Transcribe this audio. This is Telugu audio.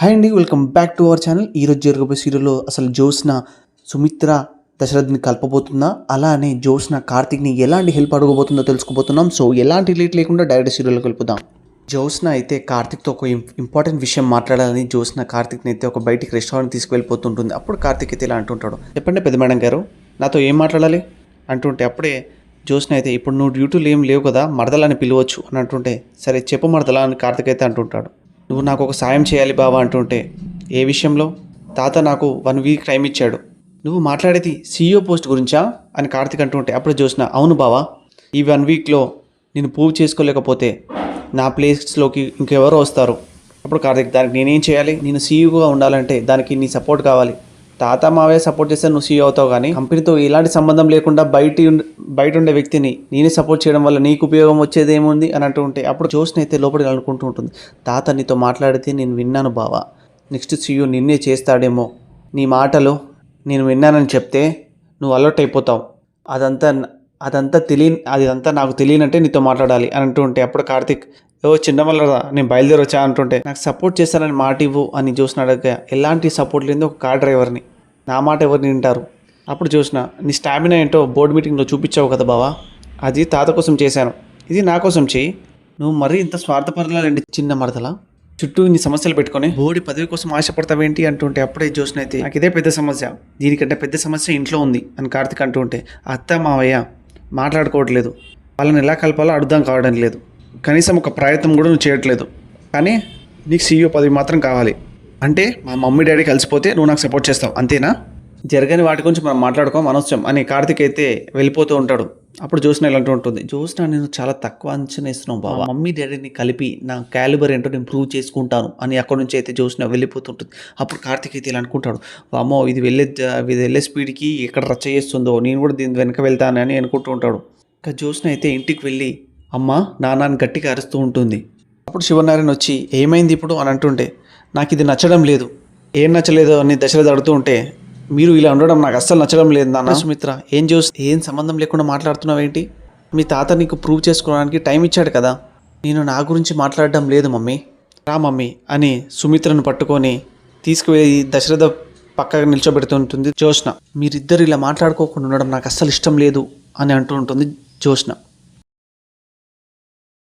హాయ్ అండి, welcome back to our channel. ఈరోజు జరగబోయే సీరియల్లో అసలు జ్యోత్స్న సుమిత్ర దశరథ్ని కలపబోతుందా, అలానే జ్యోత్స్న కార్తిక్ని ఎలాంటి హెల్ప్ అడగబోతుందో తెలుసుకోబోతున్నాం. సో ఎలాంటి లేట్ లేకుండా డైరెక్ట్ సీరియల్లో కలుపుదాం. జ్యోత్స్న అయితే కార్తిక్తో ఒక ఇంపార్టెంట్ విషయం మాట్లాడాలని జ్యోత్స్న కార్తిక్ని అయితే ఒక బయటికి రెస్టారెంట్ తీసుకువెళ్ళిపోతుంటుంది. అప్పుడు కార్తిక్ అయితే ఇలా అంటుంటాడు, చెప్పండి పెద్ద మేడం గారు, నాతో ఏం మాట్లాడాలి అంటుంటే అప్పుడే జ్యోత్స్న అయితే ఇప్పుడు నువ్వు డ్యూటీలు ఏం లేవు కదా, మరదలని పిలవచ్చు అని అంటుంటే సరే చెప్పు మరదలా అని కార్తిక్ అయితే అంటుంటాడు. నువ్వు నాకు ఒక సాయం చేయాలి బావా అంటుంటే ఏ విషయంలో? తాత నాకు 1 వీక్ టైం ఇచ్చాడు. నువ్వు మాట్లాడేది CEO పోస్ట్ గురించా అని కార్తిక్ అంటుంటే అప్పుడు జ్యోత్స్న అవును బావా, ఈ 1 వీక్లో నేను ప్రూవ్ చేసుకోలేకపోతే నా ప్లేస్లోకి ఇంకెవరో వస్తారు. అప్పుడు కార్తిక్ దానికి నేనేం చేయాలి? నేను CEOగా ఉండాలంటే దానికి నీ సపోర్ట్ కావాలి. తాత మావే సపోర్ట్ చేస్తే నువ్వు CEO అవుతావు, కానీ కంపెనీతో ఎలాంటి సంబంధం లేకుండా బయట ఉండే వ్యక్తిని నేనే సపోర్ట్ చేయడం వల్ల నీకు ఉపయోగం వచ్చేది ఏముంది అని అంటూ ఉంటే అప్పుడు జ్యోత్స్న అయితే లోపలికి అనుకుంటూ ఉంటుంది, తాత నీతో మాట్లాడితే నేను విన్నాను బావా, నెక్స్ట్ CEO నిన్నే చేస్తాడేమో, నీ మాటలు నేను విన్నానని చెప్తే నువ్వు అలర్ట్ అయిపోతావు, అదంతా నాకు తెలియనంటే నీతో మాట్లాడాలి అని అంటూ ఉంటే అప్పుడు కార్తిక్ చిన్నమల్లరా నేను బయలుదేరొచ్చా అంటుంటే నాకు సపోర్ట్ చేస్తానని మాట ఇవ్వు అని జ్యోత్స్న అడగ, ఎలాంటి సపోర్ట్ లేదు ఒక కార్ డ్రైవర్ని, నా మాట ఎవరిని వింటారు? అప్పుడు జ్యోత్స్న నీ స్టామినా ఏంటో బోర్డు మీటింగ్లో చూపించావు కదా బావా, అది తాత కోసం చేశాను, ఇది నా కోసం చేయి. నువ్వు మరీ ఇంత స్వార్థపరలాలండి చిన్న మరదలా, చుట్టూ ఇన్ని సమస్యలు పెట్టుకొని బోర్డు పదవి కోసం ఆశపడతావేంటి అంటుంటే అప్పుడే జ్యోత్స్న అయితే నాకు ఇదే పెద్ద సమస్య, దీనికంటే పెద్ద సమస్య ఇంట్లో ఉంది అని కార్తిక్ అంటుంటే అత్త మావయ్య మాట్లాడుకోవట్లేదు, వాళ్ళని ఎలా కలపాలో అర్థం కావడం లేదు, కనీసం ఒక ప్రయత్నం కూడా నువ్వు చేయట్లేదు, కానీ నీకు CEO పదవి మాత్రం కావాలి అంటే మా మమ్మీ డాడీ కలిసిపోతే నువ్వు నాకు సపోర్ట్ చేస్తావు అంతేనా? జరగని వాటి గురించి మనం మాట్లాడుకోం అనవసరం అని కార్తిక్ అయితే వెళ్ళిపోతూ ఉంటాడు. అప్పుడు జ్యోత్స్న ఇలాంటి ఉంటుంది, జ్యోత్స్న నేను చాలా తక్కువ అంచనా ఇస్తున్నావు బాబా, మమ్మీ డాడీని కలిపి నా క్యాలిబర్ ఏంటో నేను ప్రూవ్ చేసుకుంటాను అని అక్కడి నుంచి అయితే జ్యోత్స్న వెళ్ళిపోతుంటుంది. అప్పుడు కార్తిక్ అయితే ఇలా అనుకుంటాడు, అమ్మో ఇది వెళ్ళే స్పీడ్కి ఎక్కడ రచ్చ చేస్తుందో నేను కూడా దీని వెనక వెళ్తాను అని అనుకుంటూ ఉంటాడు. ఇంకా జ్యోత్స్న అయితే ఇంటికి వెళ్ళి అమ్మ నాన్నని గట్టిగా అరుస్తూ ఉంటుంది. అప్పుడు శివనారాయణ వచ్చి ఏమైంది ఇప్పుడు అని అంటుంటే నాకు ఇది నచ్చడం లేదు, ఏం నచ్చలేదు అని దశరథ్ అడుగుతూ ఉంటే మీరు ఇలా ఉండడం నాకు అస్సలు నచ్చడం లేదు నాన్న. సుమిత్ర ఏం సంబంధం లేకుండా మాట్లాడుతున్నావు ఏంటి? మీ తాత నీకు ప్రూవ్ చేసుకోవడానికి టైం ఇచ్చాడు కదా, నేను నా గురించి మాట్లాడడం లేదు మమ్మీ, రా మమ్మీ అని సుమిత్రను పట్టుకొని తీసుకువెళ్ళి దశరథ పక్కగా నిల్చోబెడుతుంటుంది జ్యోత్స్న. మీరిద్దరు ఇలా మాట్లాడుకోకుండా ఉండడం నాకు అస్సలు ఇష్టం లేదు అని అంటూ ఉంటుంది జ్యోత్స్న.